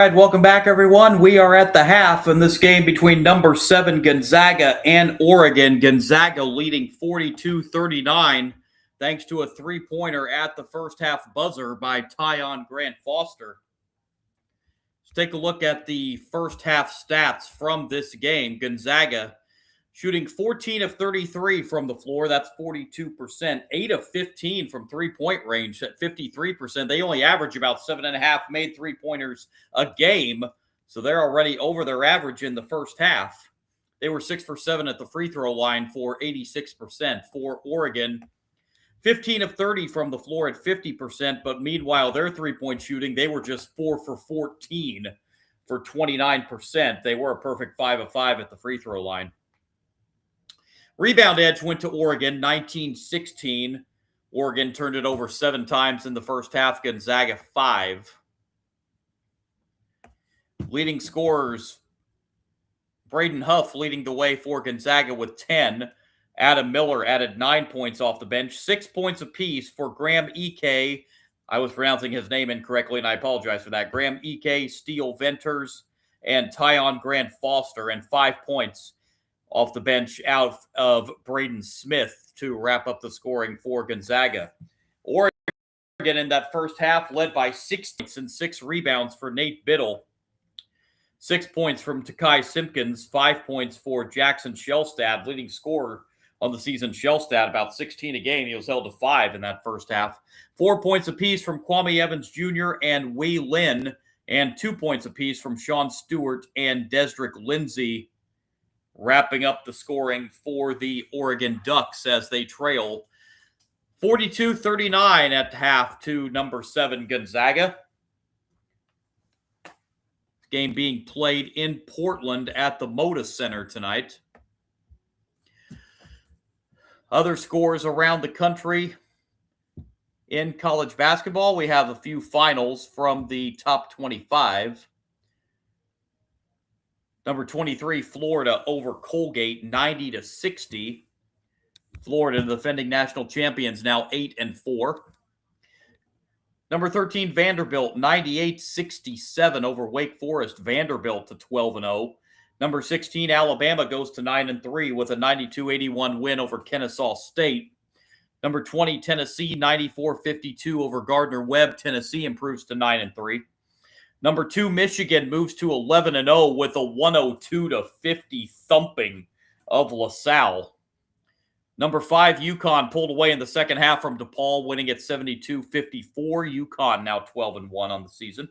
All right, welcome back, everyone. We are at the half in this game between number 7 Gonzaga and Oregon. Gonzaga leading 42-39 thanks to a three-pointer at the first half buzzer by Tyon Grant Foster. Let's take a look at the first half stats from this game. Gonzaga shooting 14 of 33 from the floor. That's 42%. 8 of 15 from three-point range at 53%. They only average about 7.5 made three-pointers a game, so they're already over their average in the first half. They were 6 for 7 at the free throw line for 86%. For Oregon, 15 of 30 from the floor at 50%, but meanwhile, their three-point shooting, they were just 4 for 14 for 29%. They were a perfect 5 of 5 at the free throw line. Rebound edge went to Oregon, 19-16. Oregon turned it over 7 times in the first half. Gonzaga 5. Leading scorers, Braden Huff leading the way for Gonzaga with 10. Adam Miller added 9 points off the bench. 6 points apiece for Graham Ike. I was pronouncing his name incorrectly, and I apologize for that. Graham Ike, Steele Venters, and Tyon Grant Foster, and 5 points off the bench out of Braden Smith to wrap up the scoring for Gonzaga. Oregon in that first half led by 6 points and 6 rebounds for Nate Biddle. 6 points from Takai Simpkins, 5 points for Jackson Shellstad, leading scorer on the season. Shellstad, about 16 a game. He was held to 5 in that first half. 4 points apiece from Kwame Evans Jr. and Wei Lin, and 2 points apiece from Sean Stewart and Desdrick Lindsay, wrapping up the scoring for the Oregon Ducks as they trail 42-39 at half to number 7 Gonzaga. Game being played in Portland at the Moda Center tonight. Other scores around the country in college basketball. We have a few finals from the top 25. Number 23, Florida over Colgate, 90-60. Florida, the defending national champions, now 8-4. Number 13, Vanderbilt, 98-67 over Wake Forest. Vanderbilt to 12-0. Number 16, Alabama goes to 9-3 with a 92-81 win over Kennesaw State. Number 20, Tennessee, 94-52 over Gardner-Webb. Tennessee improves to 9-3. Number 2, Michigan moves to 11-0 with a 102-50 thumping of LaSalle. Number 5, UConn pulled away in the second half from DePaul, winning at 72-54. UConn now 12-1 on the season.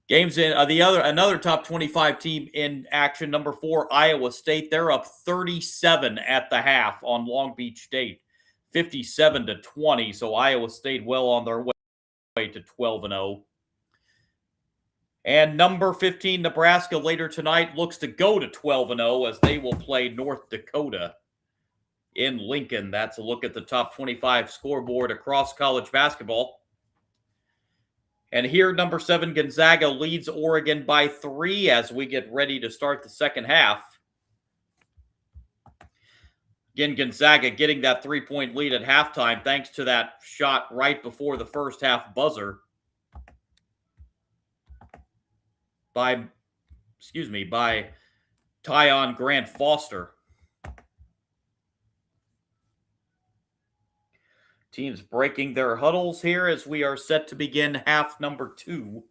Games in another top 25 team in action. Number 4, Iowa State. They're up 37 at the half on Long Beach State, 57-20. So Iowa State well on their way to 12-0. And number 15, Nebraska, later tonight looks to go to 12-0 as they will play North Dakota in Lincoln. That's a look at the top 25 scoreboard across college basketball. And here, number 7, Gonzaga leads Oregon by 3 as we get ready to start the second half. Again, Gonzaga getting that 3-point lead at halftime thanks to that shot right before the first half buzzer by Tyon Grant Foster. Teams breaking their huddles here as we are set to begin half number 2.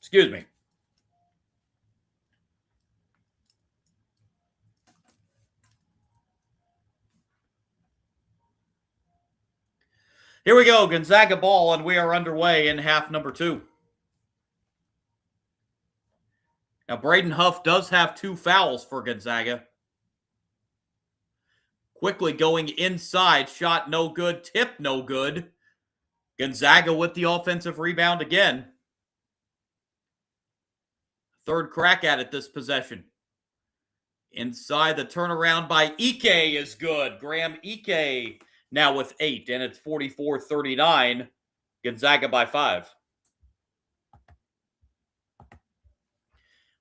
Excuse me. Here we go, Gonzaga ball, and we are underway in half number 2. Now, Braden Huff does have 2 fouls for Gonzaga. Quickly going inside, shot no good, tip no good. Gonzaga with the offensive rebound again. Third crack at it this possession. Inside, the turnaround by Ike is good. Graham Ike now with 8, and it's 44-39. Gonzaga by 5.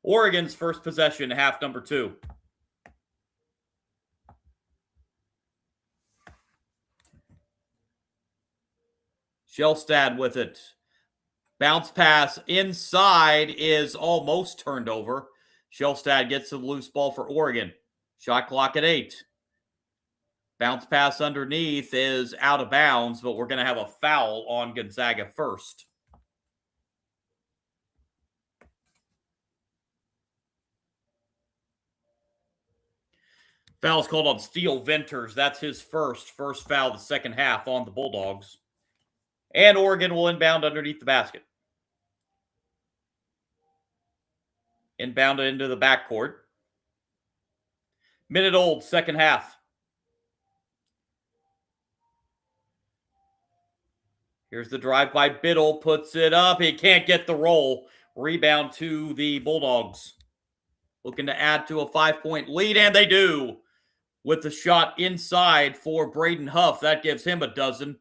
Oregon's first possession, half number 2. Shellstad with it. Bounce pass inside is almost turned over. Shellstad gets the loose ball for Oregon. Shot clock at 8. Bounce pass underneath is out of bounds, but we're going to have a foul on Gonzaga first. Foul's called on Steele Venters. That's his first foul of the second half on the Bulldogs. And Oregon will inbound underneath the basket. Inbounded into the backcourt. Minute old, second half. Here's the drive by Biddle, puts it up. He can't get the roll. Rebound to the Bulldogs. Looking to add to a 5-point lead, and they do. With the shot inside for Braden Huff. That gives him a dozen.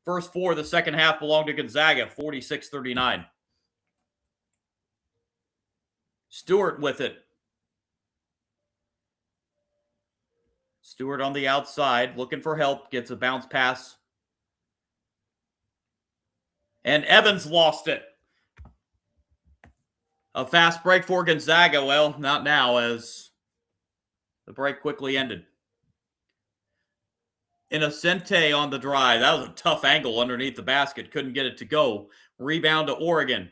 First 4 of the second half belong to Gonzaga, 46-39. Stewart with it. Stewart on the outside, looking for help, gets a bounce pass. And Evans lost it. A fast break for Gonzaga. Well, not now, as the break quickly ended. Innocente on the drive. That was a tough angle underneath the basket. Couldn't get it to go. Rebound to Oregon.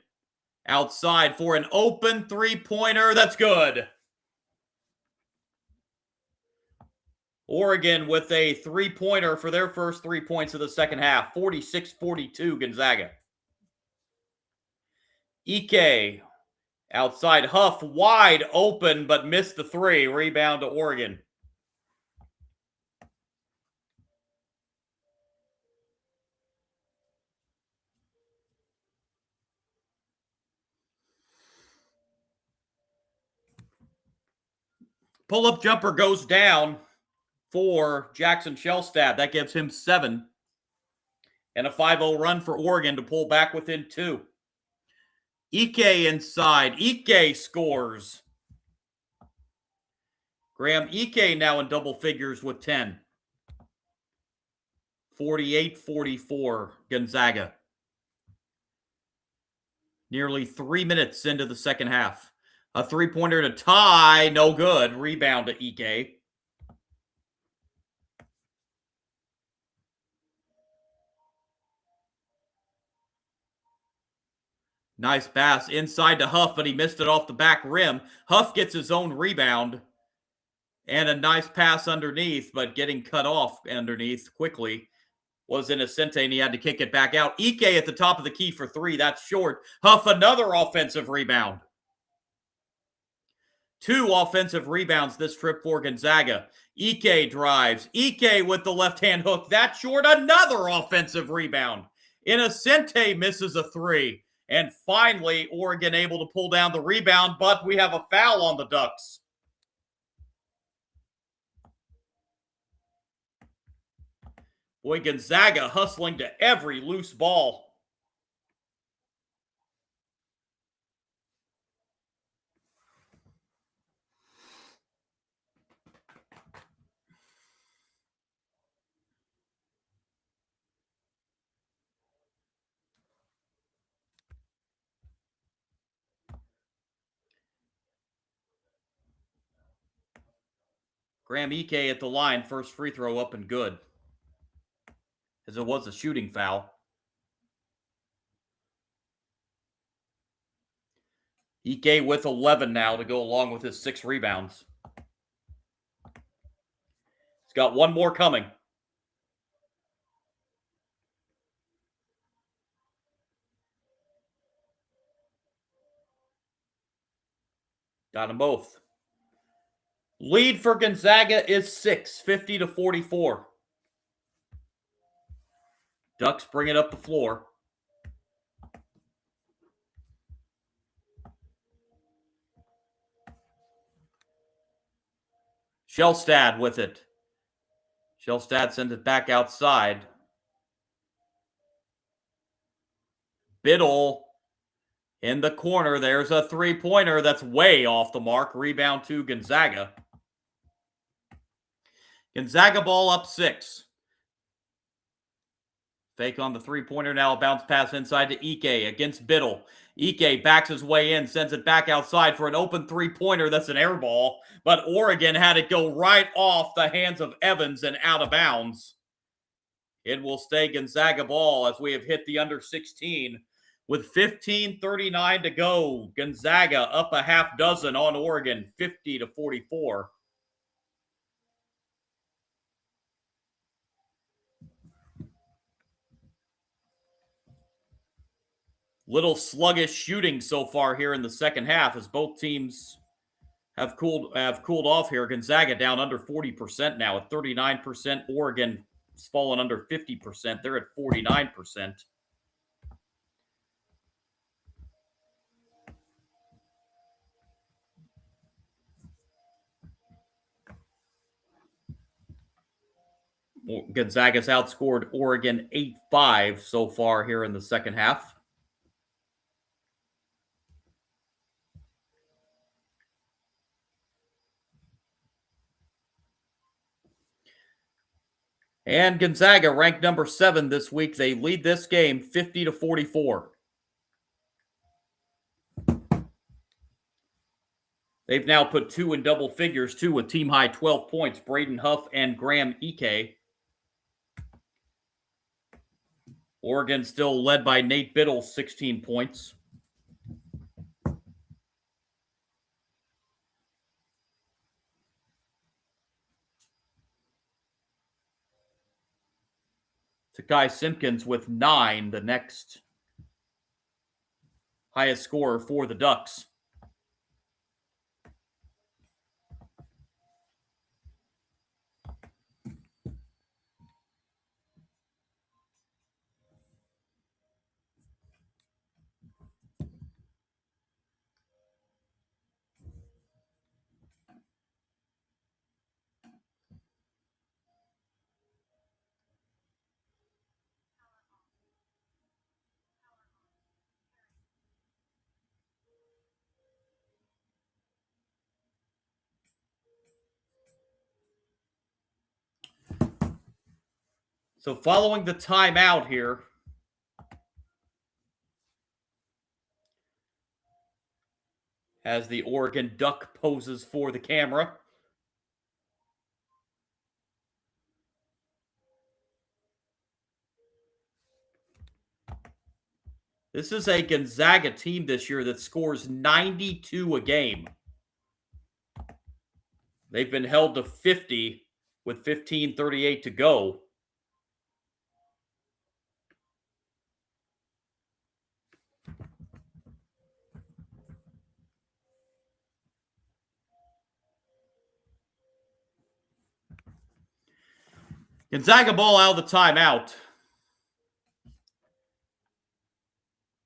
Outside for an open three-pointer. That's good. Oregon with a three-pointer for their first 3 points of the second half. 46-42 Gonzaga. Ike outside Huff, wide open, but missed the 3. Rebound to Oregon. Pull-up jumper goes down for Jackson Shellstad. That gives him 7. And a 5-0 run for Oregon to pull back within 2. Ike inside. Ike scores. Graham Ike now in double figures with 10. 48-44 Gonzaga. Nearly 3 minutes into the second half. A three-pointer to tie, no good. Rebound to Ike. Nice pass inside to Huff, but he missed it off the back rim. Huff gets his own rebound. And a nice pass underneath, but getting cut off underneath quickly was Innocente, and he had to kick it back out. Ike at the top of the key for 3. That's short. Huff, another offensive rebound. 2 offensive rebounds this trip for Gonzaga. Ike drives. Ike with the left-hand hook. That's short. Another offensive rebound. Innocente misses a 3. And finally, Oregon able to pull down the rebound, but we have a foul on the Ducks. Boy, Gonzaga hustling to every loose ball. Graham Ike at the line, first free throw up and good. As it was a shooting foul. Ike with 11 now to go along with his 6 rebounds. He's got one more coming. Got them both. Lead for Gonzaga is 6, 50-44. Ducks bring it up the floor. Shellstad with it. Shellstad sends it back outside. Biddle In the corner, there's a three-pointer that's way off the mark. Rebound to Gonzaga. Gonzaga ball up 6. Fake on the three-pointer, now a bounce pass inside to Ike against Biddle. Ike backs his way in, sends it back outside for an open three-pointer. That's an air ball, but Oregon had it go right off the hands of Evans and out of bounds. It will stay Gonzaga ball as we have hit the under 16. With 15:39 to go, Gonzaga up a half dozen on Oregon, 50-44. Little sluggish shooting so far here in the second half as both teams have cooled off here. Gonzaga down under 40% now at 39%. Oregon has fallen under 50%. They're at 49%. Gonzaga's outscored Oregon 8-5 so far here in the second half. And Gonzaga ranked number 7 this week. They lead this game 50-44. They've now put 2 in double figures, 2 with team high 12 points. Braden Huff and Graham Ike. Oregon still led by Nate Biddle, 16 points. Takai Simpkins with 9, the next highest scorer for the Ducks. So following the timeout here, as the Oregon Duck poses for the camera, this is a Gonzaga team this year that scores 92 a game. They've been held to 50 with 15:38 to go. Gonzaga ball out of the timeout.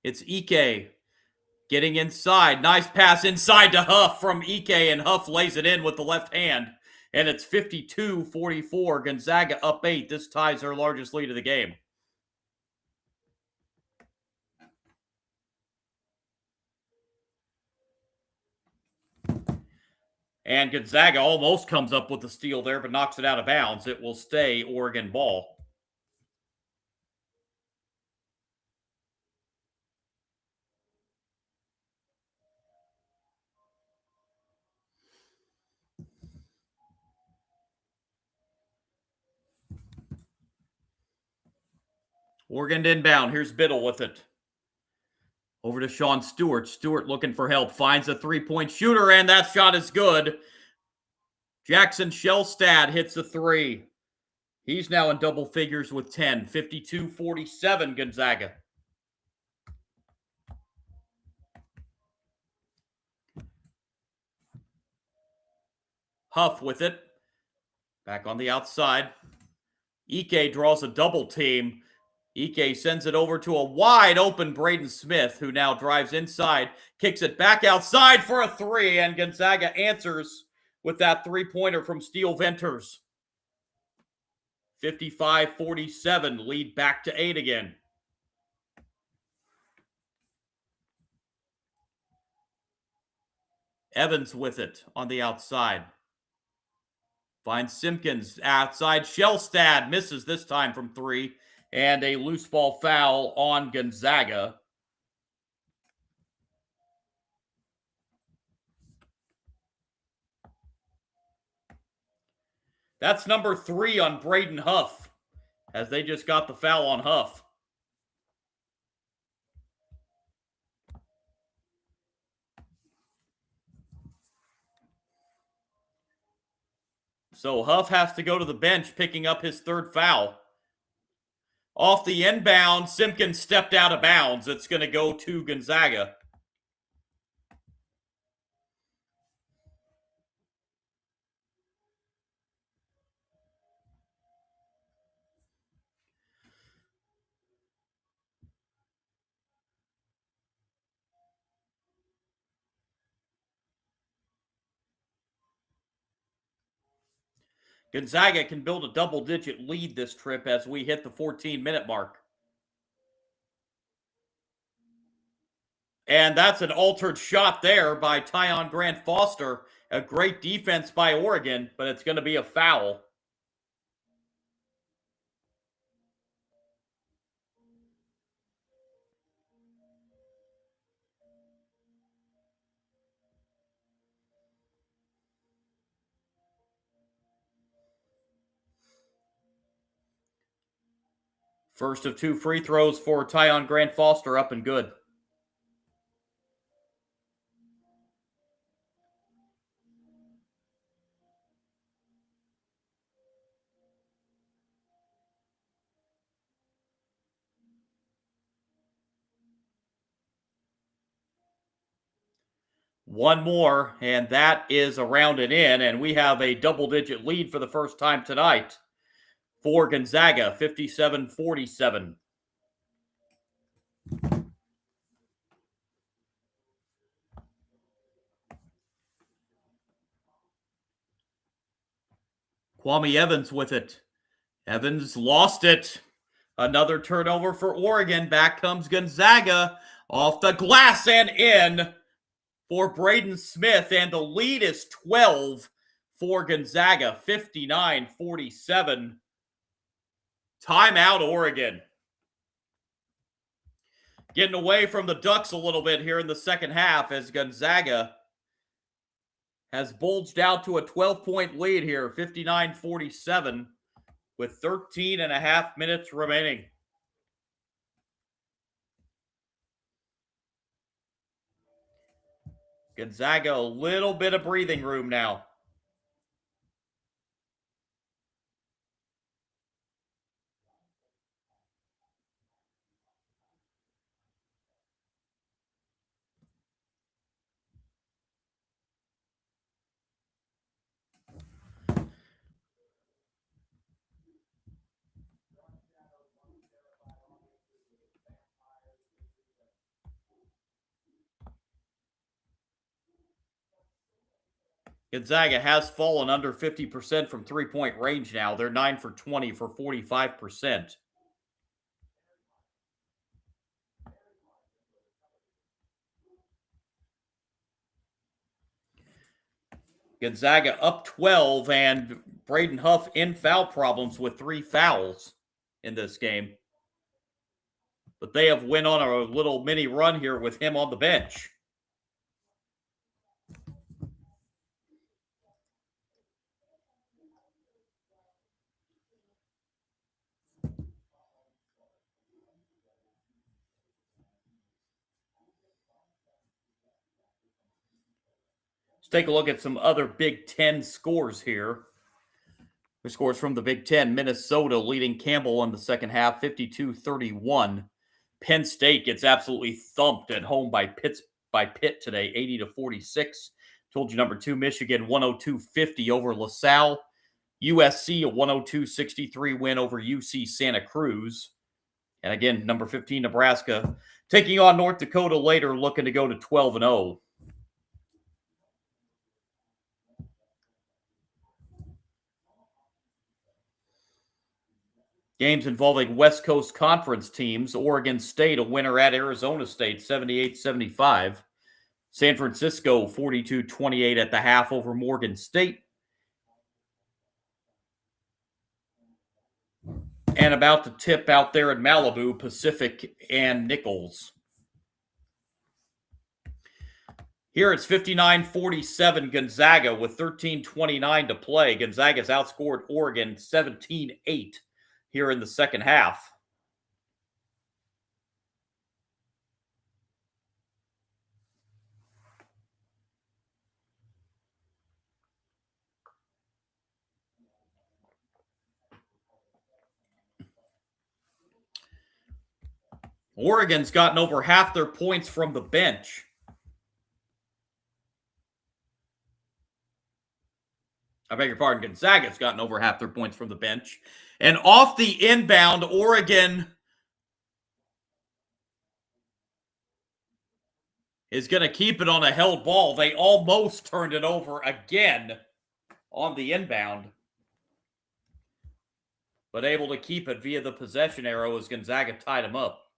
It's Ike getting inside. Nice pass inside to Huff from Ike, and Huff lays it in with the left hand. And it's 52-44. Gonzaga up 8. This ties their largest lead of the game. And Gonzaga almost comes up with the steal there, but knocks it out of bounds. It will stay Oregon ball. Oregon inbound. Here's Biddle with it. Over to Sean Stewart. Stewart looking for help. Finds a three-point shooter, and that shot is good. Jackson Shellstad hits a 3. He's now in double figures with 10. 52-47 Gonzaga. Huff with it. Back on the outside. Ike draws a double team. Ike sends it over to a wide open Braden Smith, who now drives inside, kicks it back outside for a 3, and Gonzaga answers with that three-pointer from Steele Venters. 55-47, lead back to 8 again. Evans with it on the outside. Finds Simpkins outside. Shellstad misses this time from 3. And a loose ball foul on Gonzaga. That's number 3 on Braden Huff, as they just got the foul on Huff. So Huff has to go to the bench, picking up his 3rd foul. Off the inbound, Simpkins stepped out of bounds. It's going to go to Gonzaga. Gonzaga can build a double-digit lead this trip as we hit the 14-minute mark. And that's an altered shot there by Tyon Grant Foster. A great defense by Oregon, but it's going to be a foul. First of 2 free throws for Tyon Grant Foster, up and good. One more, and that is around and in, and we have a double-digit lead for the first time tonight for Gonzaga, 57-47. Kwame Evans with it. Evans lost it. Another turnover for Oregon. Back comes Gonzaga off the glass and in for Braden Smith, and the lead is 12 for Gonzaga, 59-47. Timeout, Oregon. Getting away from the Ducks a little bit here in the second half as Gonzaga has bulged out to a 12-point lead here, 59-47, with 13 and a half minutes remaining. Gonzaga, a little bit of breathing room now. Gonzaga has fallen under 50% from three-point range now. They're 9 for 20 for 45%. Gonzaga up 12, and Braden Huff in foul problems with 3 fouls in this game. But they have went on a little mini run here with him on the bench. Let's take a look at some other Big Ten scores here. The scores from the Big Ten. Minnesota leading Campbell in the second half, 52-31. Penn State gets absolutely thumped at home by Pitt today, 80-46. Told you number 2, Michigan, 102-50 over LaSalle. USC, a 102-63 win over UC Santa Cruz. And again, number 15, Nebraska, taking on North Dakota later, looking to go to 12-0. Games involving West Coast Conference teams. Oregon State, a winner at Arizona State, 78-75. San Francisco 42-28 at the half over Morgan State. And about to tip out there at Malibu, Pacific and Nichols. Here it's 59-47 Gonzaga with 13:29 to play. Gonzaga's outscored Oregon 17-8 here in the second half. Oregon's gotten over half their points from the bench. I beg your pardon, Gonzaga's gotten over half their points from the bench. And off the inbound, Oregon is going to keep it on a held ball. They almost turned it over again on the inbound, but able to keep it via the possession arrow as Gonzaga tied them up.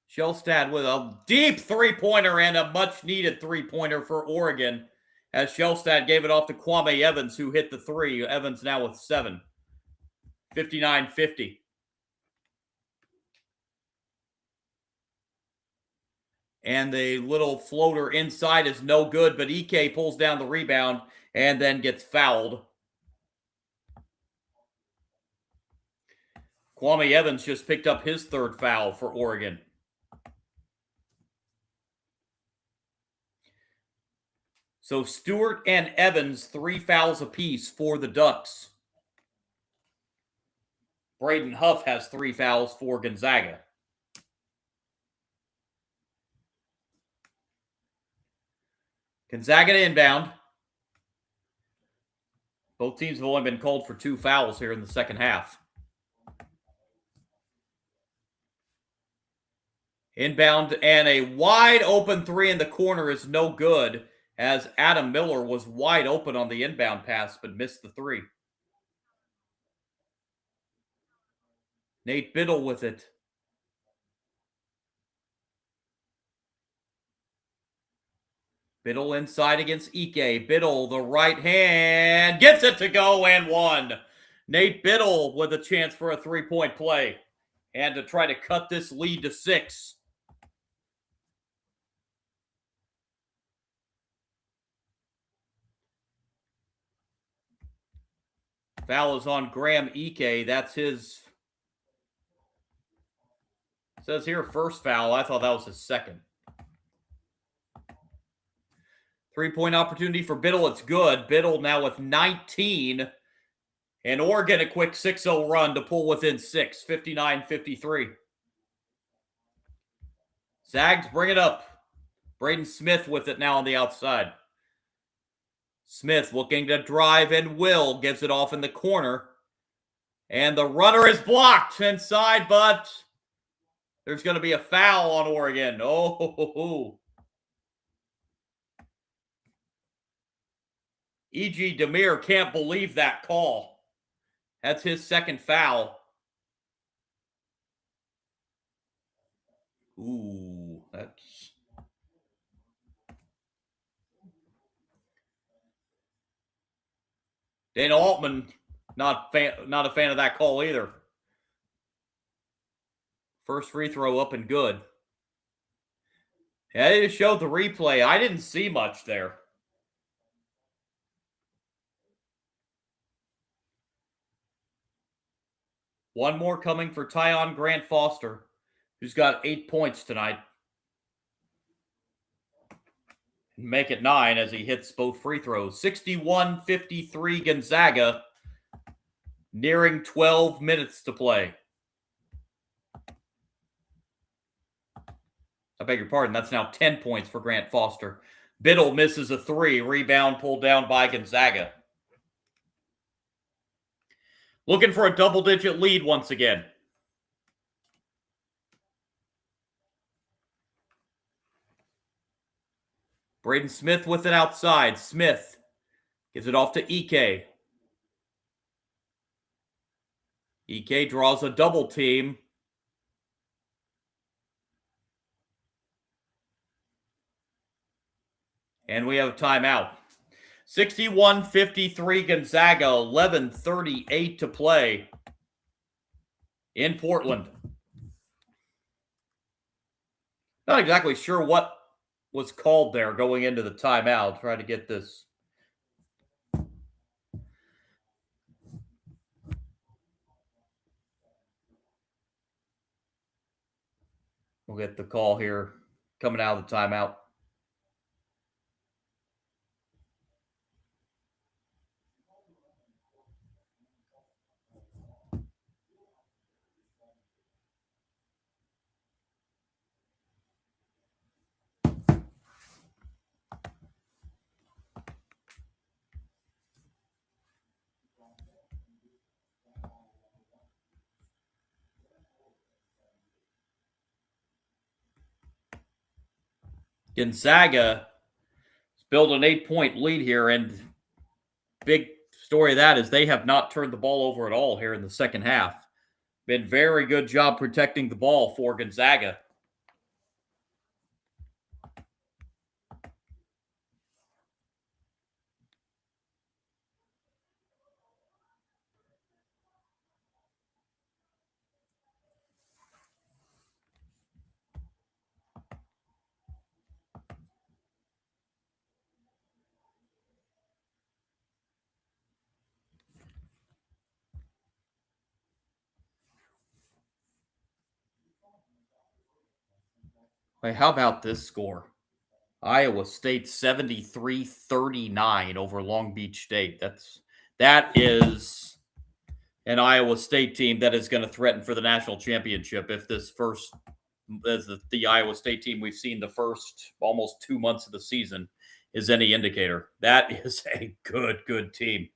Shellstad with a deep three-pointer and a much-needed three-pointer for Oregon as Shellstad gave it off to Kwame Evans, who hit the three. Evans now with 7. 59-50. And the little floater inside is no good, but Ike pulls down the rebound and then gets fouled. Kwame Evans just picked up his third foul for Oregon. So Stewart and Evans, 3 fouls apiece for the Ducks. Braden Huff has 3 fouls for Gonzaga. Gonzaga to inbound. Both teams have only been called for 2 fouls here in the second half. Inbound and a wide open 3 in the corner is no good, as Adam Miller was wide open on the inbound pass but missed the 3. Nate Biddle with it. Biddle inside against Ike. Biddle, the right hand, gets it to go and 1. Nate Biddle with a chance for a 3-point play and to try to cut this lead to 6. Foul is on Graham Ike. That's his. It says here first foul. I thought that was his second. 3-point opportunity for Biddle. It's good. Biddle now with 19. And Oregon a quick 6-0 run to pull within 6. 59-53. Zags bring it up. Braden Smith with it now on the outside. Smith looking to drive and will. Gives it off in the corner. And the runner is blocked inside, but there's going to be a foul on Oregon. Oh, E.G. Demir can't believe that call. That's his second foul. Ooh, that's... Dana Altman, not a fan of that call either. First free throw up and good. Yeah, they showed the replay. I didn't see much there. One more coming for Tyon Grant Foster, who's got 8 points tonight. Make it 9 as he hits both free throws. 61-53 Gonzaga, nearing 12 minutes to play. I beg your pardon, that's now 10 points for Grant Foster. Biddle misses a 3, rebound pulled down by Gonzaga. Looking for a double-digit lead once again. Braden Smith with it outside. Smith gives it off to Ike. EK draws a double team. And we have a timeout. 61-53 Gonzaga, 11:38 to play in Portland. Not exactly sure what was called there going into the timeout. Try to get this. We'll get the call here coming out of the timeout. Gonzaga built an 8-point lead here, and big story of that is they have not turned the ball over at all here in the second half. Been very good job protecting the ball for Gonzaga. Wait, how about this score? Iowa State 73-39 over Long Beach State. That is an Iowa State team that is going to threaten for the national championship if this first as the Iowa State team we've seen the first almost 2 months of the season is any indicator. That is a good team.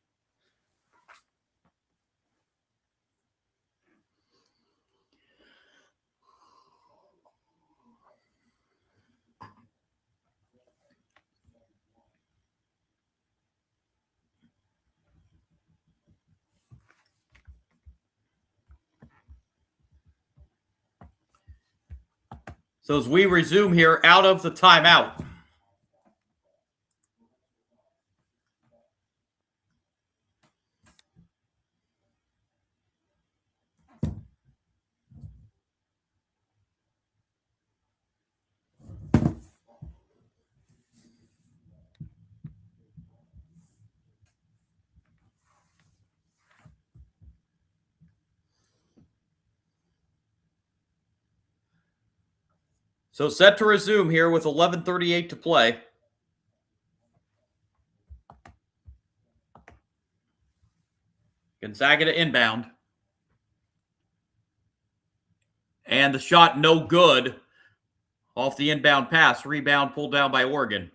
So as we resume here out of the timeout. So set to resume here with 11:38 to play. Gonzaga to inbound. And the shot no good off the inbound pass. Rebound pulled down by Oregon.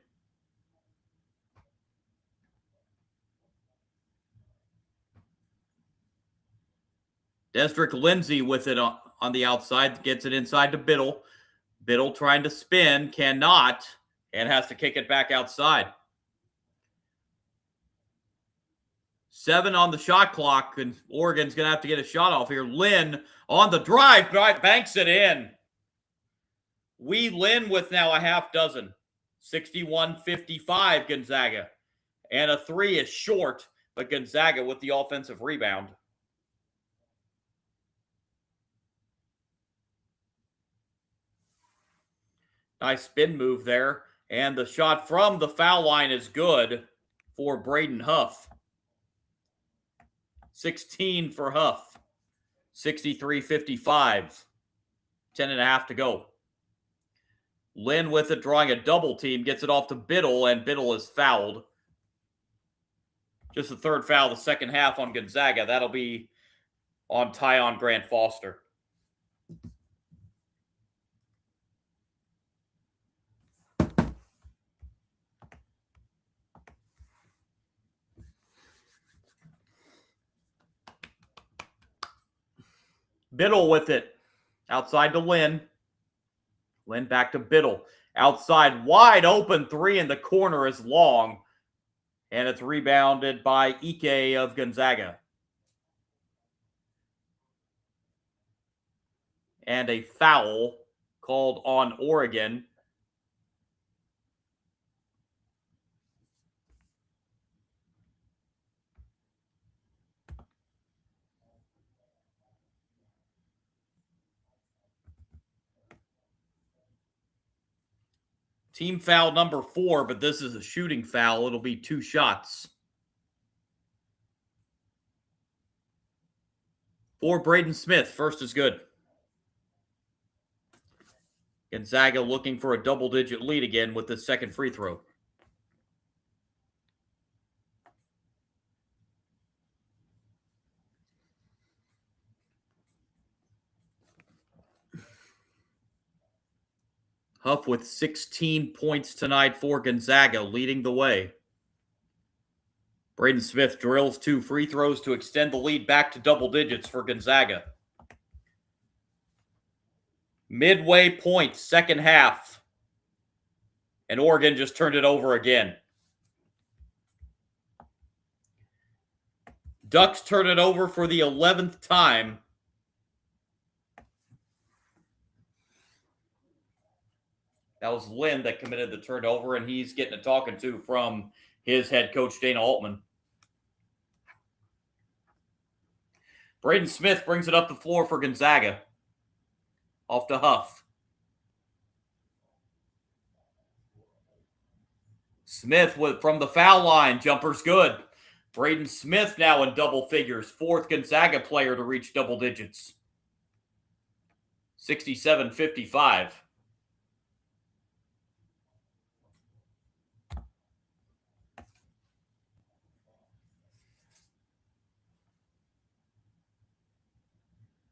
Desdrick Lindsay with it on the outside. Gets it inside to Biddle. Biddle trying to spin. Cannot. And has to kick it back outside. 7 on the shot clock, and Oregon's going to have to get a shot off here. Lynn on the drive, banks it in. Lynn with now a half dozen. 61-55 Gonzaga. And a 3 is short, but Gonzaga with the offensive rebound. Nice spin move there. And the shot from the foul line is good for Braden Huff. 16 for Huff. 63-55. 10.5 to go. Lynn with it, drawing a double team, gets it off to Biddle, and Biddle is fouled. Just the third foul of the second half on Gonzaga. That'll be on Tyon Grant Foster. Biddle with it. Outside to Lynn. Lynn back to Biddle. Outside, wide open 3 in the corner is long. And it's rebounded by Ike of Gonzaga. and a foul called on Oregon. Team foul number 4, but this is a shooting foul. It'll be 2 shots. For Braden Smith, first is good. Gonzaga looking for a double-digit lead again with the second free throw. Huff with 16 points tonight for Gonzaga, leading the way. Braden Smith drills 2 free throws to extend the lead back to double digits for Gonzaga. Midway point, second half. And Oregon just turned it over again. Ducks turn it over for the 11th time. That was Lynn that committed the turnover, and he's getting a talking to from his head coach, Dana Altman. Braden Smith brings it up the floor for Gonzaga. Off to Huff. Smith from the foul line. Jumper's good. Braden Smith now in double figures. 4th Gonzaga player to reach double digits. 67-55.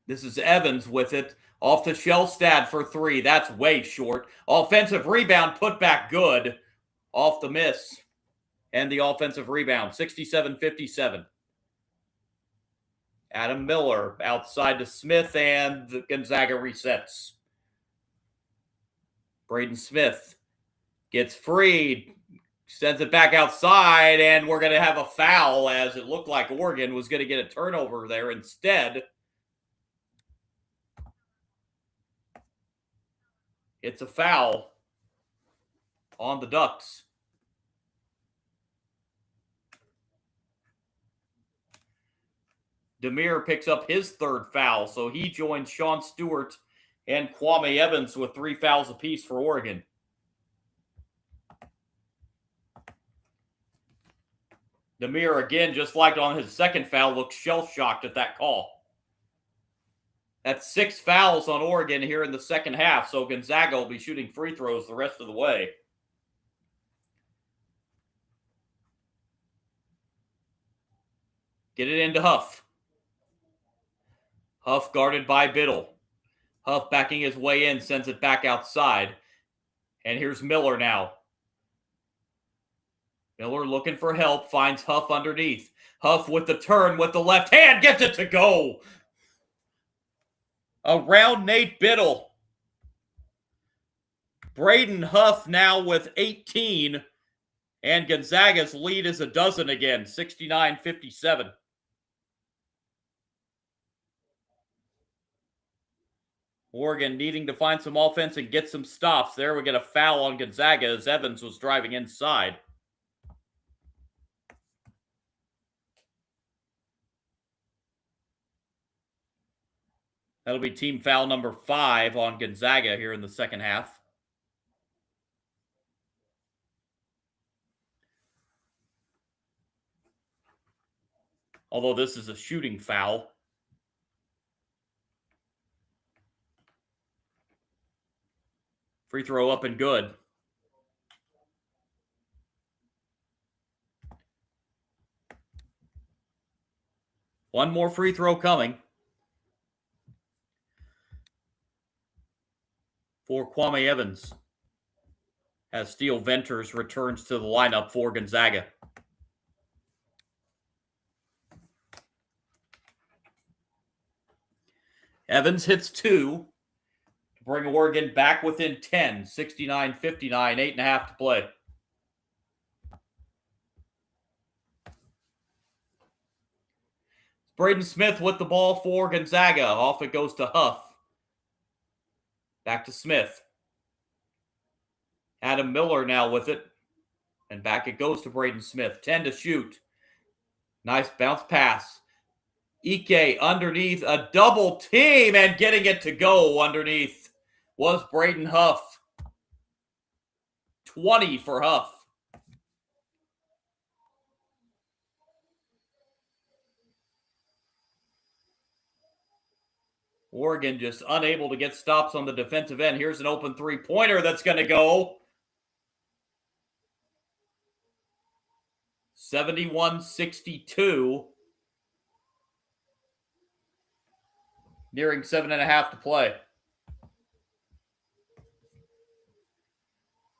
This is Evans with it. Off to Shellstad for 3. That's way short. Offensive rebound, put back good. Off the miss. And the offensive rebound, 67-57. Adam Miller outside to Smith, and the Gonzaga resets. Braden Smith gets freed, sends it back outside, and we're going to have a foul, as it looked like Oregon was going to get a turnover there. Instead, it's a foul on the Ducks. Demir picks up his 3rd foul, so he joins Sean Stewart and Kwame Evans with 3 fouls apiece for Oregon. Demir, again, just like on his 2nd foul, looks shell-shocked at that call. That's 6 fouls on Oregon here in the second half, so Gonzaga will be shooting free throws the rest of the way. Get it into Huff. Huff guarded by Biddle. Huff backing his way in, sends it back outside. And here's Miller now. Miller looking for help, finds Huff underneath. Huff with the turn with the left hand, gets it to go. Around Nate Biddle. Braden Huff now with 18. And Gonzaga's lead is a dozen again, 69-57. Oregon needing to find some offense and get some stops. There we get a foul on Gonzaga as Evans was driving inside. That'll be team foul number 5 on Gonzaga here in the second half. Although this is a shooting foul. Free throw up and good. One more free throw coming for Kwame Evans as Steele Venters returns to the lineup for Gonzaga. Evans hits 2 to bring Oregon back within 10, 69-59, 8.5 to play. Braden Smith with the ball for Gonzaga. Off it goes to Huff. Back to Smith. Adam Miller now with it. And back it goes to Braden Smith. 10 to shoot. Nice bounce pass. Ike underneath a double team and getting it to go underneath was Braden Huff. 20 for Huff. Oregon just unable to get stops on the defensive end. Here's an open three-pointer that's going to go. 71-62. Nearing 7.5 to play.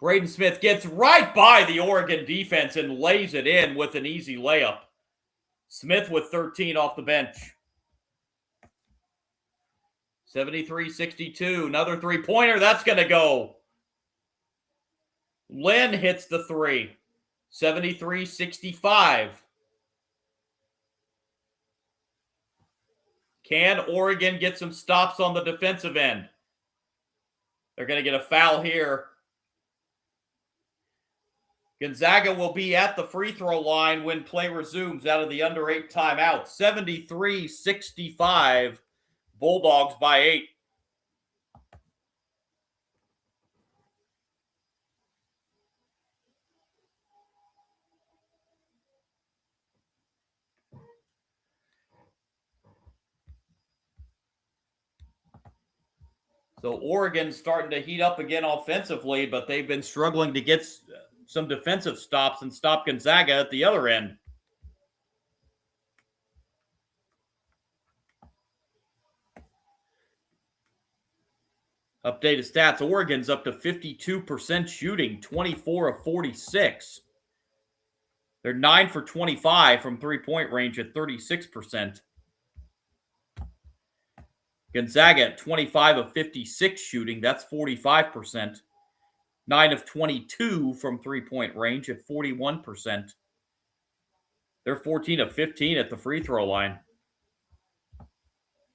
Braden Smith gets right by the Oregon defense and lays it in with an easy layup. Smith with 13 off the bench. 73-62. Another three-pointer. That's going to go. Lynn hits the three. 73-65. Can Oregon get some stops on the defensive end? They're going to get a foul here. Gonzaga will be at the free throw line when play resumes out of the under 8 timeout. 73-65. Bulldogs by 8. So Oregon's starting to heat up again offensively, but they've been struggling to get some defensive stops and stop Gonzaga at the other end. Updated stats, Oregon's up to 52% shooting, 24 of 46. They're 9 for 25 from three-point range at 36%. Gonzaga at 25 of 56 shooting, that's 45%. 9 of 22 from three-point range at 41%. They're 14 of 15 at the free throw line.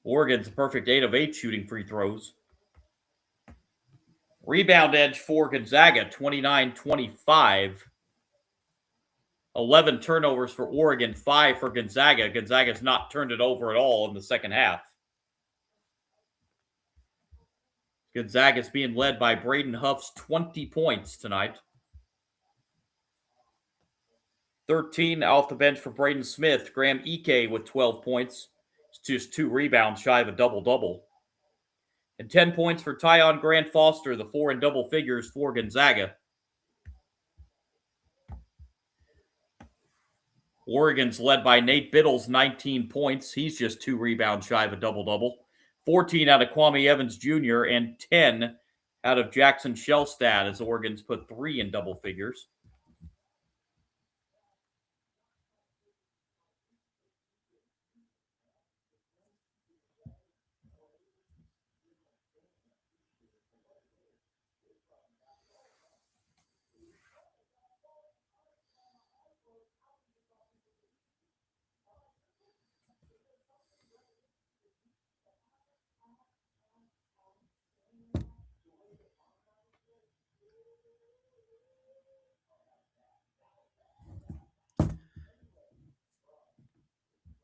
Oregon's a perfect 8 of 8 shooting free throws. Rebound edge for Gonzaga, 29-25. 11 turnovers for Oregon, 5 for Gonzaga. Gonzaga's not turned it over at all in the second half. Gonzaga's being led by Braden Huff's 20 points tonight. 13 off the bench for Braden Smith. Graham Ike with 12 points. It's just 2 rebounds shy of a double-double. And 10 points for Tyon Grant Foster, the 4 in double figures for Gonzaga. Oregon's led by Nate Biddle's 19 points. He's just 2 rebounds shy of a double-double. 14 out of Kwame Evans Jr. and 10 out of Jackson Shellstad as Oregon's put 3 in double figures.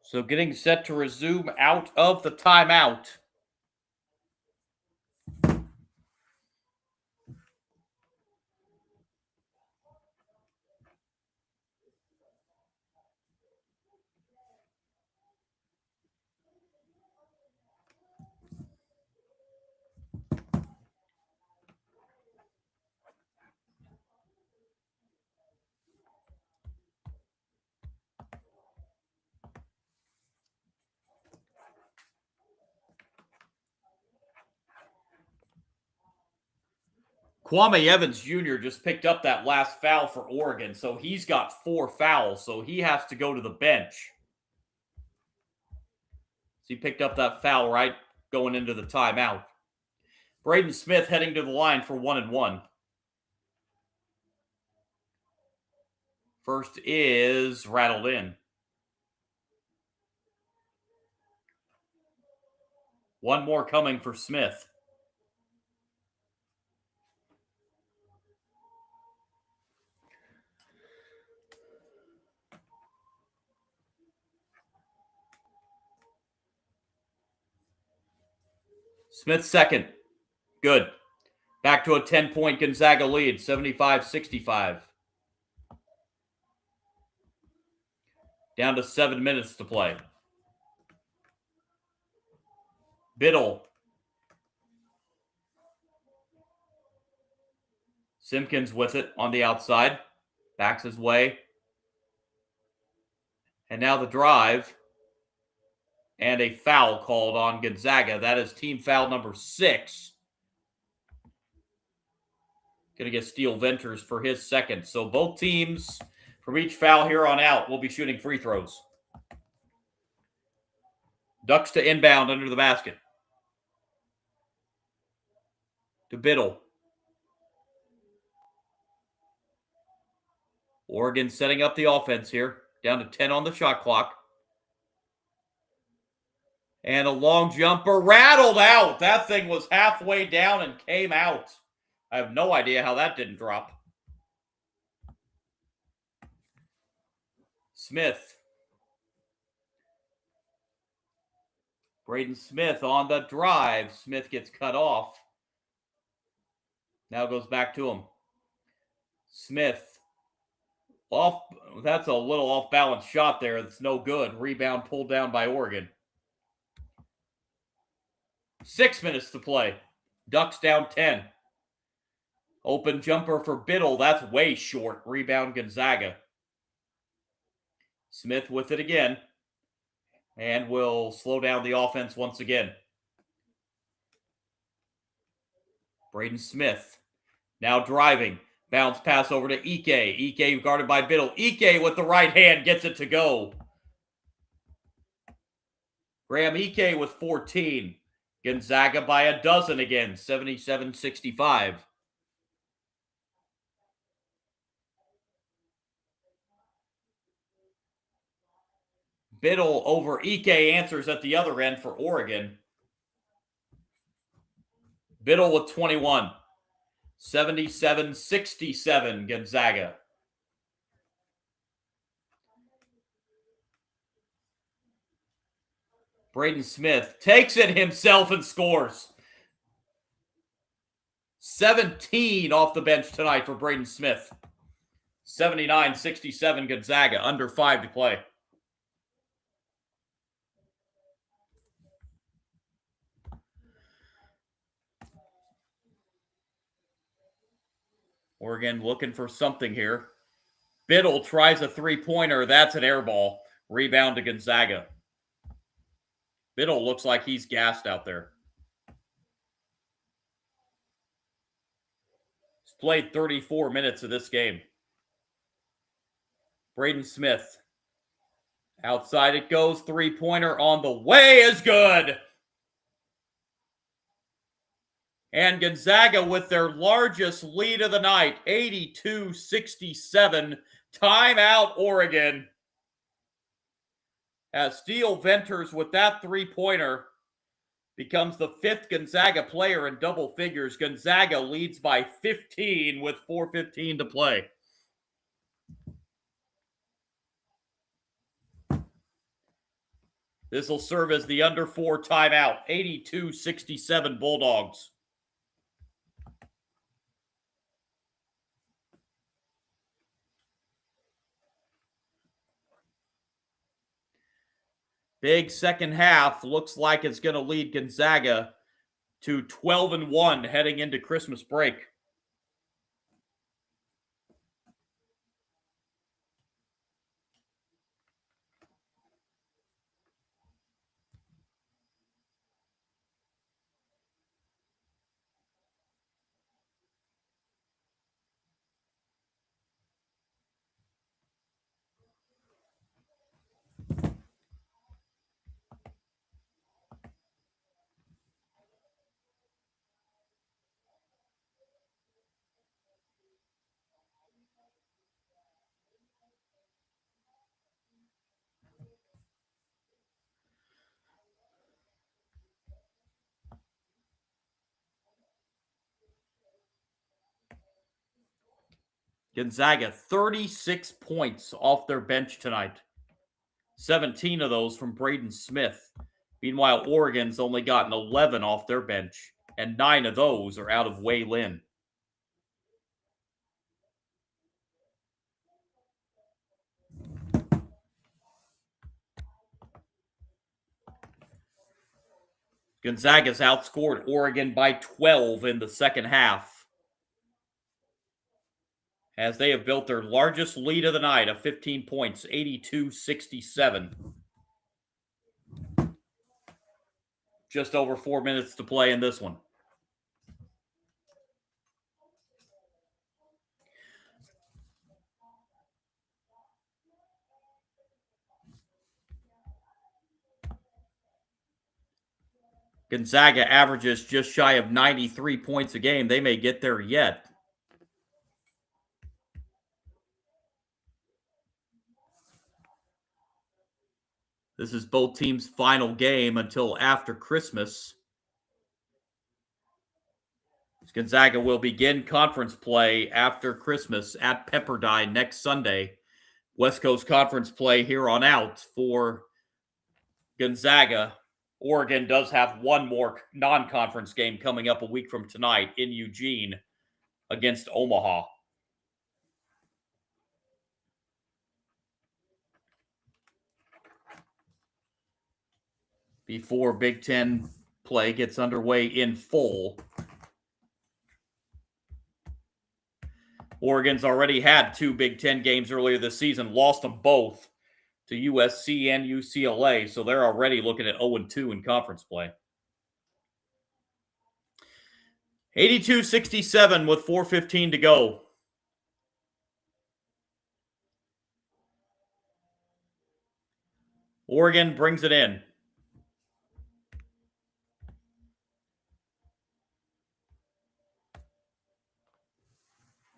So getting set to resume out of the timeout. Kwame Evans Jr. just picked up that last foul for Oregon, so he's got 4 fouls, so he has to go to the bench. So he picked up that foul right going into the timeout. Braden Smith heading to the line for 1-1. First is rattled in. One more coming for Smith. Smith second. Good. Back to a 10-point Gonzaga lead, 75-65. Down to 7 minutes to play. Biddle. Simpkins with it on the outside. Backs his way. And now the drive. And a foul called on Gonzaga. That is team foul number 6. Going to get Steele Venters for his second. So both teams, from each foul here on out, will be shooting free throws. Ducks to inbound under the basket. To Biddle. Oregon setting up the offense here. Down to 10 on the shot clock. And a long jumper rattled out. That thing was halfway down and came out. I have no idea how that didn't drop. Smith. Braden Smith on the drive. Smith gets cut off. Now goes back to him. Smith. Off. That's a little off-balance shot there. That's no good. Rebound pulled down by Oregon. 6 minutes to play. Ducks down 10. Open jumper for Biddle. That's way short. Rebound Gonzaga. Smith with it again. And will slow down the offense once again. Braden Smith. Now driving. Bounce pass over to Ike. Ike guarded by Biddle. Ike with the right hand gets it to go. Graham Ike with 14. Gonzaga by a dozen again, 77-65. Biddle over Ike answers at the other end for Oregon. Biddle with 21. 77-67 Gonzaga. Braden Smith takes it himself and scores. 17 off the bench tonight for Braden Smith. 79-67 Gonzaga, under 5 to play. Oregon looking for something here. Biddle tries a three-pointer. That's an air ball. Rebound to Gonzaga. Biddle looks like he's gassed out there. He's played 34 minutes of this game. Braden Smith. Outside it goes. Three-pointer on the way is good. And Gonzaga with their largest lead of the night, 82-67. Timeout, Oregon. As Steele Venters with that three-pointer becomes the 5th Gonzaga player in double figures. Gonzaga leads by 15 with 4:15 to play. This will serve as the under 4 timeout. 82-67 Bulldogs. Big second half. Looks like it's going to lead Gonzaga to 12-1 heading into Christmas break. Gonzaga, 36 points off their bench tonight. 17 of those from Braden Smith. Meanwhile, Oregon's only gotten 11 off their bench, and 9 of those are out of Wei Lin. Gonzaga's outscored Oregon by 12 in the second half, as they have built their largest lead of the night of 15 points, 82-67. Just over 4 minutes to play in this one. Gonzaga averages just shy of 93 points a game. They may get there yet. This is both teams' final game until after Christmas. Gonzaga will begin conference play after Christmas at Pepperdine next Sunday. West Coast Conference play here on out for Gonzaga. Oregon does have one more non-conference game coming up a week from tonight in Eugene against Omaha. Before Big Ten play gets underway in full. Oregon's already had 2 Big Ten games earlier this season, lost them both to USC and UCLA, so they're already looking at 0-2 in conference play. 82-67 with 4:15 to go. Oregon brings it in.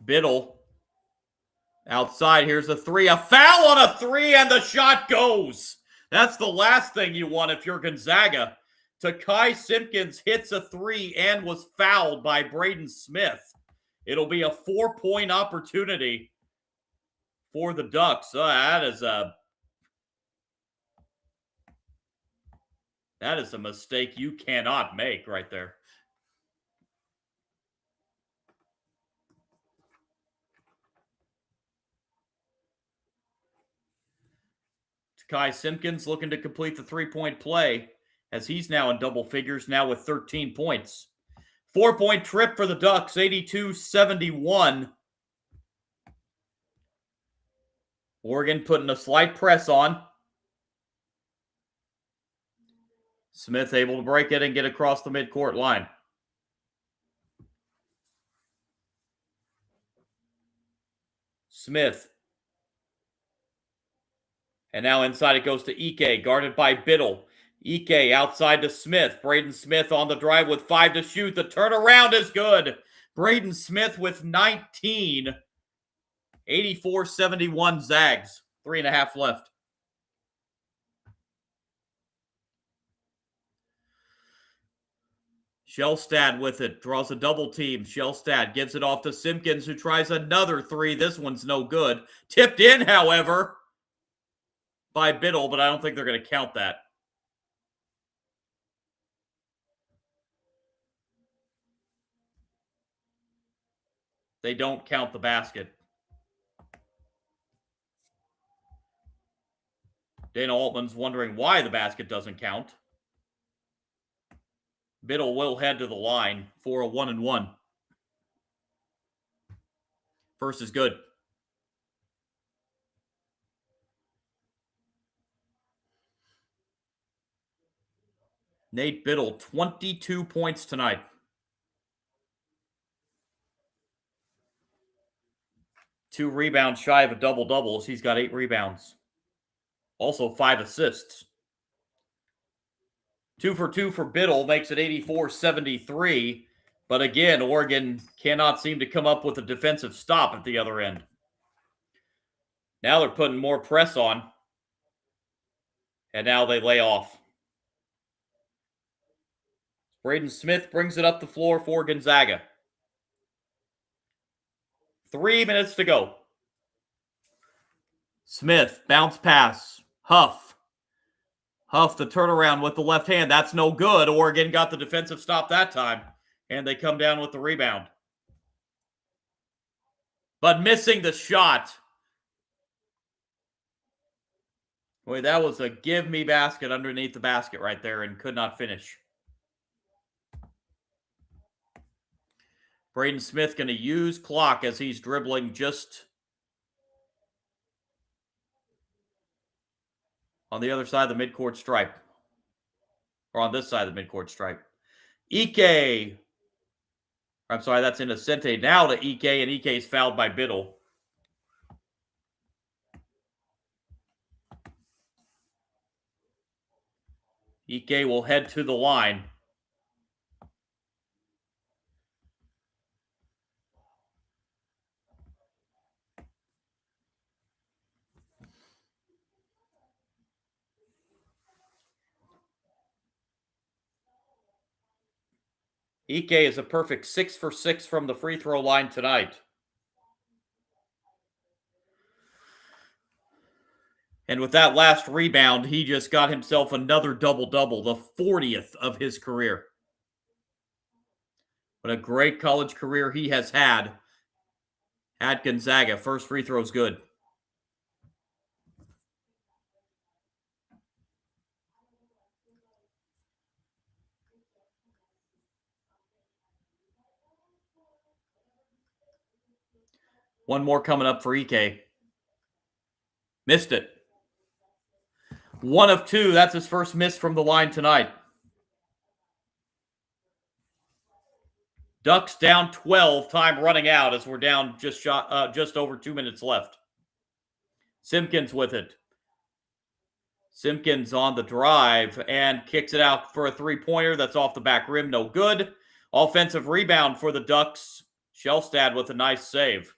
Biddle outside. Here's a 3. A foul on a 3, and the shot goes. That's the last thing you want if you're Gonzaga. Takai Simpkins hits a 3 and was fouled by Braden Smith. It'll be a 4-point opportunity for the Ducks. That is a mistake you cannot make right there. Takai Simpkins looking to complete the 3-point play, as he's now in double figures, now with 13 points. 4-point trip for the Ducks, 82-71. Oregon putting a slight press on. Smith able to break it and get across the midcourt line. Smith. And now inside it goes to Ike, guarded by Biddle. Ike outside to Smith. Braden Smith on the drive with 5 to shoot. The turnaround is good. Braden Smith with 19. 84-71 Zags. 3.5 left. Shellstad with it. Draws a double team. Shellstad gives it off to Simpkins, who tries another 3. This one's no good. Tipped in, however, by Biddle, but I don't think they're going to count that. They don't count the basket. Dana Altman's wondering why the basket doesn't count. Biddle will head to the line for a 1-and-1. First is good. Nate Biddle, 22 points tonight. 2 rebounds shy of a double-double. He's got 8 rebounds. Also 5 assists. 2 for 2 for Biddle makes it 84-73. But again, Oregon cannot seem to come up with a defensive stop at the other end. Now they're putting more press on. And now they lay off. Braden Smith brings it up the floor for Gonzaga. 3 minutes to go. Smith, bounce pass. Huff. Huff, the turnaround with the left hand. That's no good. Oregon got the defensive stop that time, and they come down with the rebound. But missing the shot. Boy, that was a give-me basket underneath the basket right there and could not finish. Braden Smith going to use clock as he's dribbling just on the other side of the midcourt stripe. Or on this side of the midcourt stripe. Ike. I'm sorry, that's Innocente. Now to Ike, and Ike's fouled by Biddle. Ike will head to the line. Ike is a perfect 6 for 6 from the free throw line tonight. And with that last rebound, he just got himself another double-double, the 40th of his career. What a great college career he has had at Gonzaga. First free throw's good. One more coming up for Ike. Missed it. 1 of 2. That's his first miss from the line tonight. Ducks down 12. Time running out as we're down just over 2 minutes left. Simpkins with it. Simpkins on the drive and kicks it out for a three-pointer. That's off the back rim. No good. Offensive rebound for the Ducks. Shelstad with a nice save.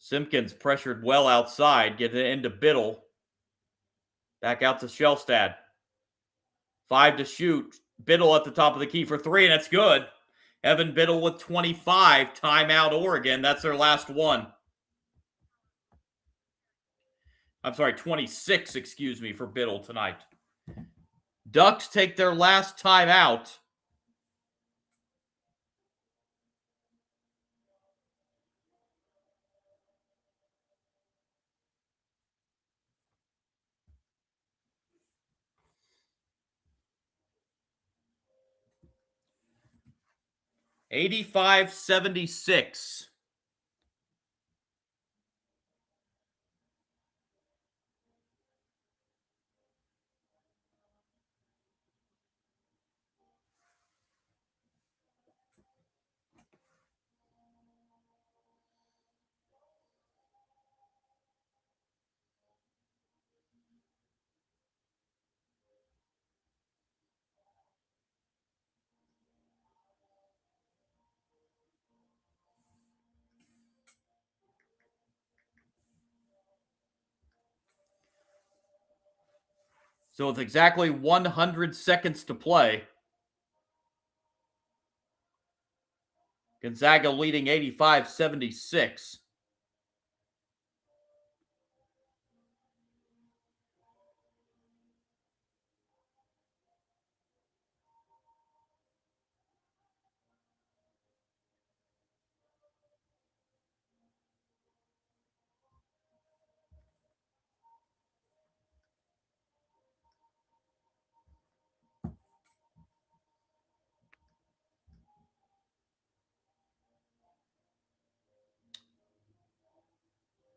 Simpkins pressured well outside. Get it into Biddle. Back out to Shelstad. 5 to shoot. Biddle at the top of the key for 3, and it's good. Evan Biddle with 25. Timeout, Oregon. That's their last one. I'm sorry, 26, excuse me, for Biddle tonight. Ducks take their last timeout. $85-76. So with exactly 100 seconds to play, Gonzaga leading 85-76.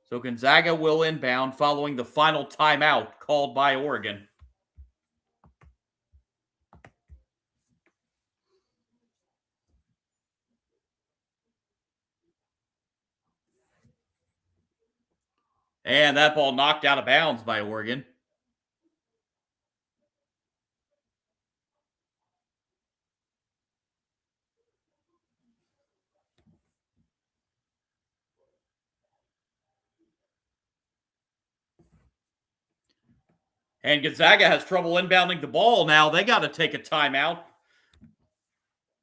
So Gonzaga will inbound following the final timeout called by Oregon. And that ball knocked out of bounds by Oregon. And Gonzaga has trouble inbounding the ball now. They got to take a timeout.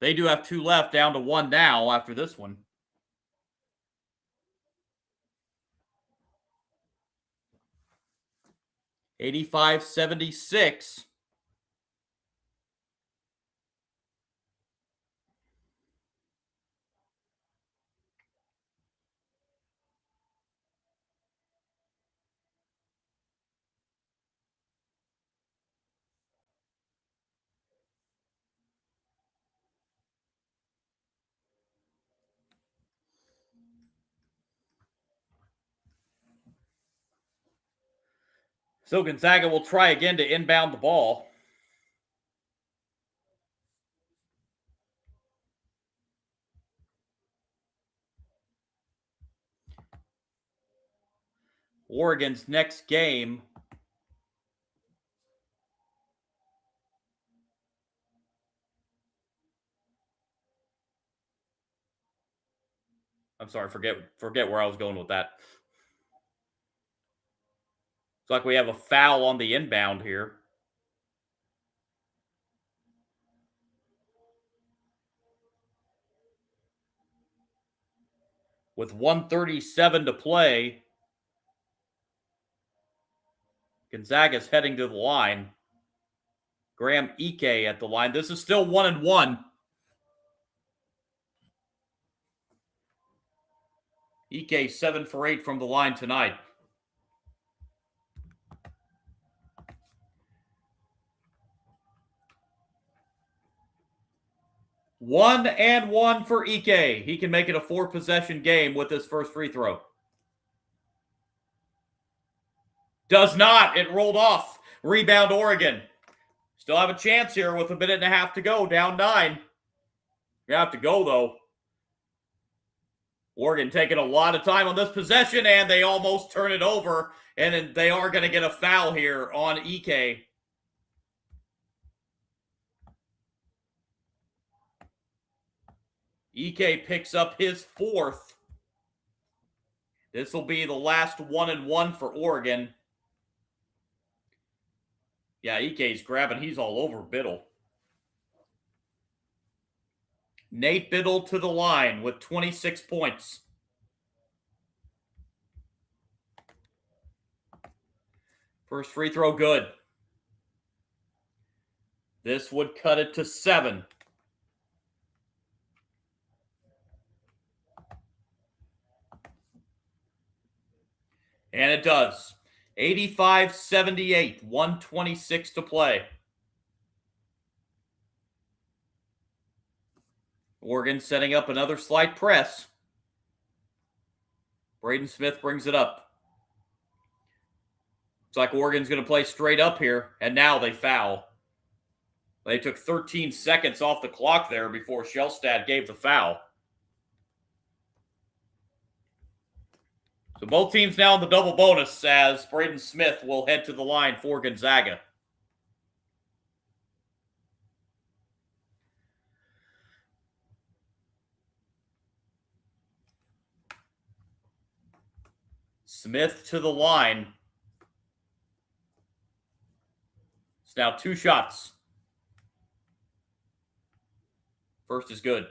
They do have 2 left, down to 1 now after this one. 85-76. So Gonzaga will try again to inbound the ball. Oregon's next game I'm sorry, forget where I was going with that. It's like we have a foul on the inbound here. With 1:37 to play, Gonzaga's heading to the line. Graham Ike at the line. This is still 1-1. Ike 7 for 8 from the line tonight. One and one for Ike. He can make it a 4-possession game with his first free throw. Does not. It rolled off. Rebound Oregon. Still have a chance here with a minute and a half to go. Down 9. You have to go, though. Oregon taking a lot of time on this possession, and they almost turn it over. And they are going to get a foul here on Ike. Ike picks up his 4th. This will be the last 1-1 for Oregon. Yeah, Ike's grabbing. He's all over Biddle. Nate Biddle to the line with 26 points. First free throw good. This would cut it to 7. And it does. 85-78, 1:26 to play. Oregon setting up another slight press. Braden Smith brings it up. Looks like Oregon's going to play straight up here, and now they foul. They took 13 seconds off the clock there before Shellstad gave the foul. So both teams now in the double bonus as Braden Smith will head to the line for Gonzaga. Smith to the line. It's now 2 shots. First is good.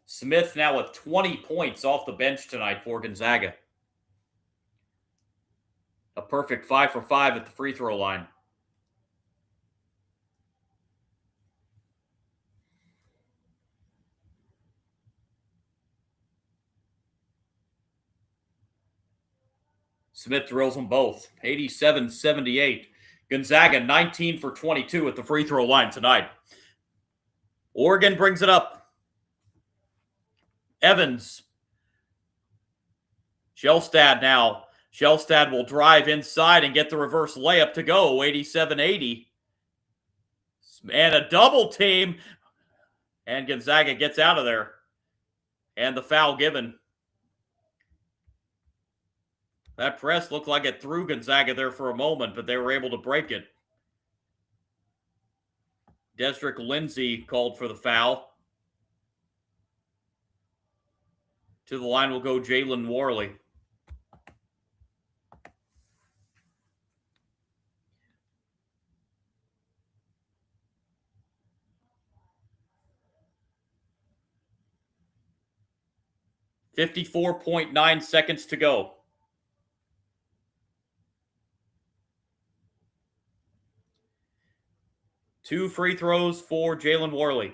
Smith now with 20 points off the bench tonight for Gonzaga. A perfect 5 for 5 at the free throw line. Smith drills them both. 87-78. Gonzaga 19 for 22 at the free throw line tonight. Oregon brings it up. Evans. Shellstad now. Shellstad will drive inside and get the reverse layup to go. 87-80. And a double team. And Gonzaga gets out of there. And the foul given. That press looked like it threw Gonzaga there for a moment, but they were able to break it. Desrick Lindsay called for the foul. To the line will go Jalen Worley. .9 seconds to go. 2 free throws for Jalen Worley.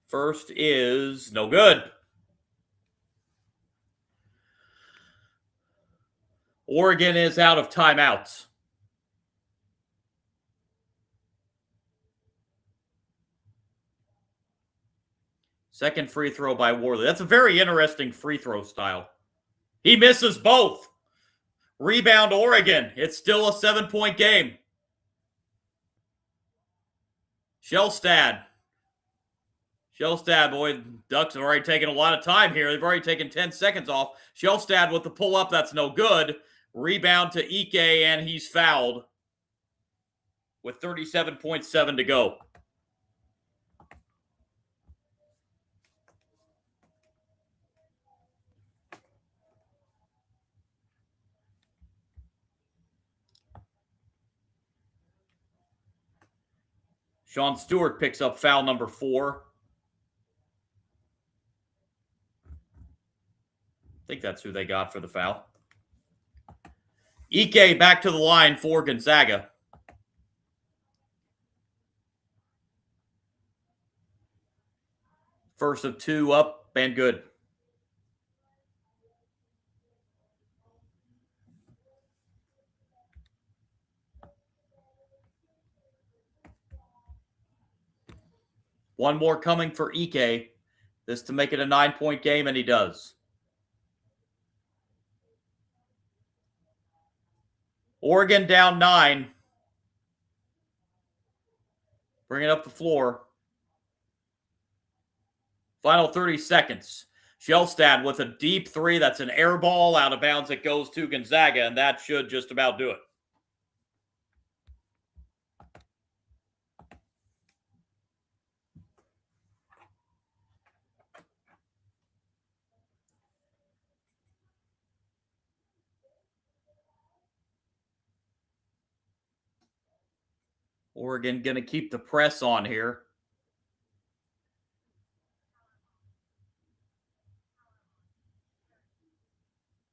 First is no good. Oregon is out of timeouts. Second free throw by Worley. That's a very interesting free throw style. He misses both. Rebound Oregon. It's still a 7-point game. Shellstad, boy, Ducks have already taken a lot of time here. They've already taken 10 seconds off. Shellstad with the pull-up. That's no good. Rebound to Ike, and he's fouled with 37.7 to go. Sean Stewart picks up foul number 4. I think that's who they got for the foul. Ike back to the line for Gonzaga. First of 2 up and good. One more coming for Ike. This to make it a 9-point game, and he does. Oregon down 9. Bring it up the floor. Final 30 seconds. Shellstad with a deep 3. That's an air ball out of bounds. It goes to Gonzaga, and that should just about do it. Oregon going to keep the press on here.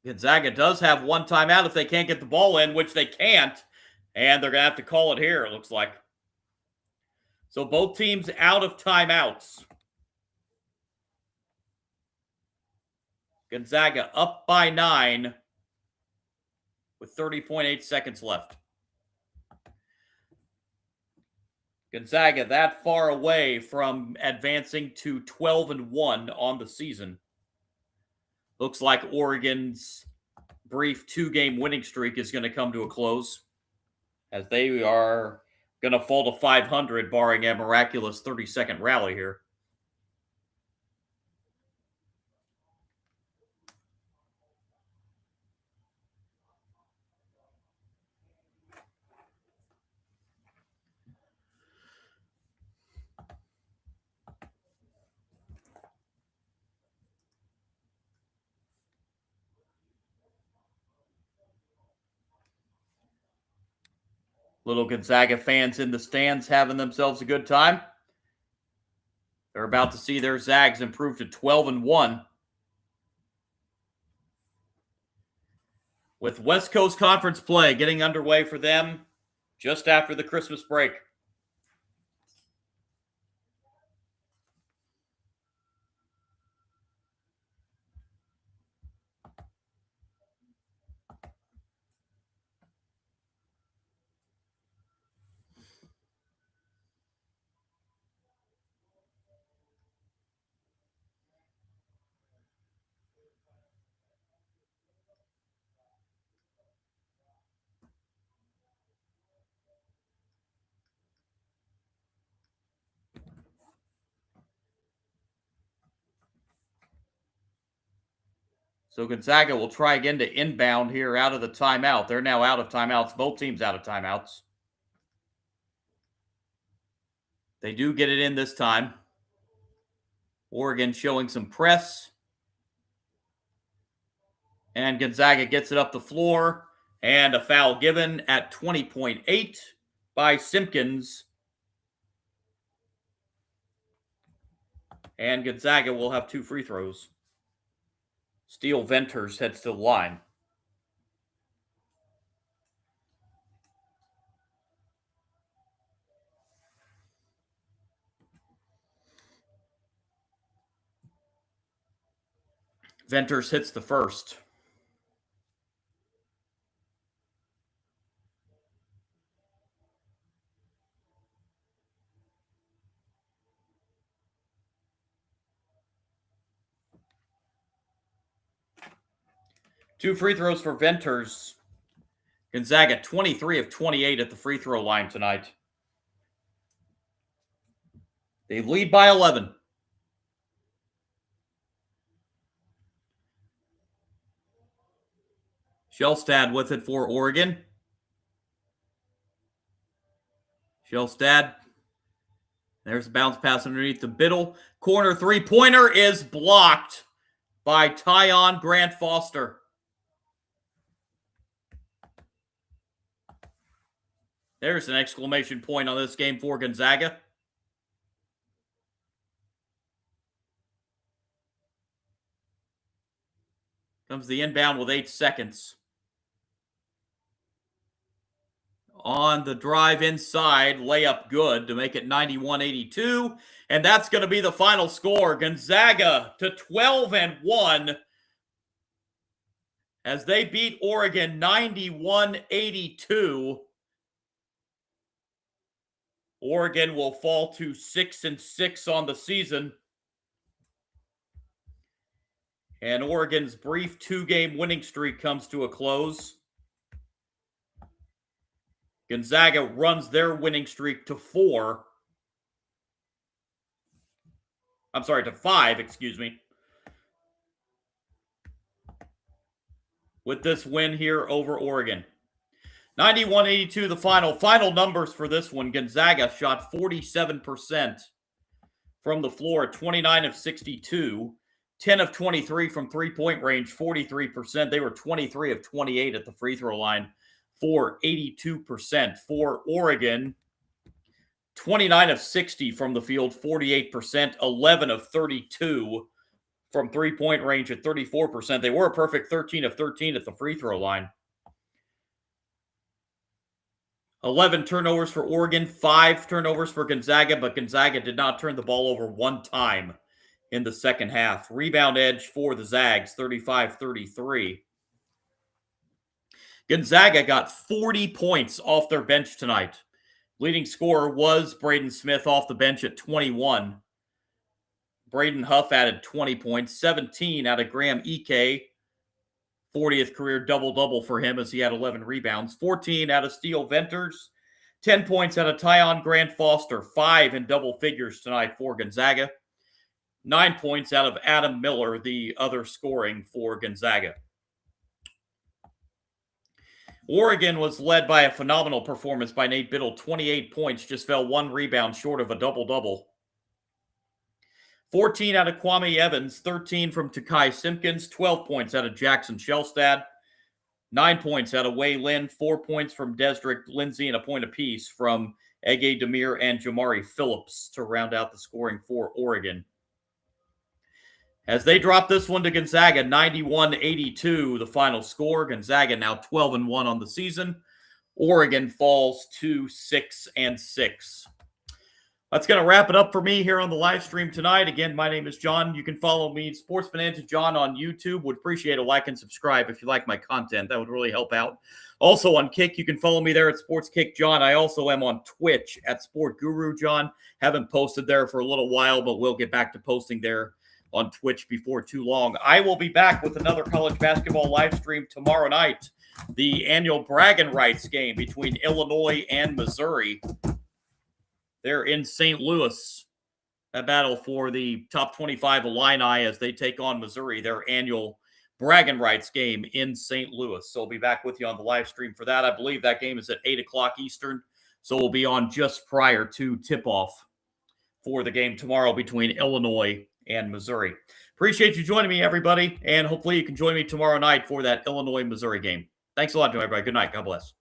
Gonzaga does have one timeout if they can't get the ball in, which they can't. And they're going to have to call it here, it looks like. So both teams out of timeouts. Gonzaga up by 9 with 30.8 seconds left. Gonzaga that far away from advancing to 12-1 on the season. Looks like Oregon's brief 2-game winning streak is going to come to a close as they are going to fall to 500 barring a miraculous 30-second rally here. Little Gonzaga fans in the stands having themselves a good time. They're about to see their Zags improve to 12-1. With West Coast Conference play getting underway for them just after the Christmas break. So Gonzaga will try again to inbound here out of the timeout. They're now out of timeouts. Both teams out of timeouts. They do get it in this time. Oregon showing some press. And Gonzaga gets it up the floor. And a foul given at 20.8 by Simpkins. And Gonzaga will have 2 free throws. Steele Venters heads to the line. Venters hits the first. Two free throws for Venters. Gonzaga 23 of 28 at the free throw line tonight. They lead by 11. Shellstad with it for Oregon. Shellstad. There's a bounce pass underneath the middle. Corner three-pointer is blocked by Tyon Grant Foster. There's an exclamation point on this game for Gonzaga. Comes the inbound with 8 seconds. On the drive inside, layup good to make it 91-82. And that's going to be the final score. Gonzaga to 12-1 as they beat Oregon 91-82. Oregon will fall to 6-6 on the season. And Oregon's brief 2-game winning streak comes to a close. Gonzaga runs their winning streak to 5, with this win here over Oregon. 91-82 the final. Final numbers for this one. Gonzaga shot 47% from the floor, 29 of 62. 10 of 23 from three-point range, 43%. They were 23 of 28 at the free throw line for 82%. For Oregon, 29 of 60 from the field, 48%. 11 of 32 from three-point range at 34%. They were a perfect 13 of 13 at the free throw line. 11 turnovers for Oregon, 5 turnovers for Gonzaga, but Gonzaga did not turn the ball over one time in the second half. Rebound edge for the Zags, 35-33. Gonzaga got 40 points off their bench tonight. Leading scorer was Braden Smith off the bench at 21. Braden Huff added 20 points, 17 out of Graham Ike. 40th career double-double for him as he had 11 rebounds. 14 out of Steele Venters. 10 points out of Tyon Grant Foster. 5 in double figures tonight for Gonzaga. 9 points out of Adam Miller, the other scoring for Gonzaga. Oregon was led by a phenomenal performance by Nate Biddle. 28 points, just fell 1 rebound short of a double-double. 14 out of Kwame Evans, 13 from Takai Simpkins, 12 points out of Jackson Shellstad, 9 points out of Wei Lin, 4 points from Desdrick Lindsay, and a point apiece from Ege Demir and Jamari Phillips to round out the scoring for Oregon. As they drop this one to Gonzaga, 91-82, the final score. Gonzaga now 12-1 on the season. Oregon falls to 6-6. That's going to wrap it up for me here on the live stream tonight. Again, my name is John. You can follow me, Sports Bonanza John, on YouTube. Would appreciate a like and subscribe if you like my content. That would really help out. Also on Kick, you can follow me there at Sports Kick John. I also am on Twitch at Sport Guru John. Haven't posted there for a little while, but we'll get back to posting there on Twitch before too long. I will be back with another college basketball live stream tomorrow night. The annual bragging rights game between Illinois and Missouri. They're in St. Louis, a battle for the top 25 Illini as they take on Missouri, their annual bragging rights game in St. Louis. So we'll be back with you on the live stream for that. I believe that game is at 8 o'clock Eastern, so we'll be on just prior to tip-off for the game tomorrow between Illinois and Missouri. Appreciate you joining me, everybody, and hopefully you can join me tomorrow night for that Illinois-Missouri game. Thanks a lot to everybody. Good night. God bless.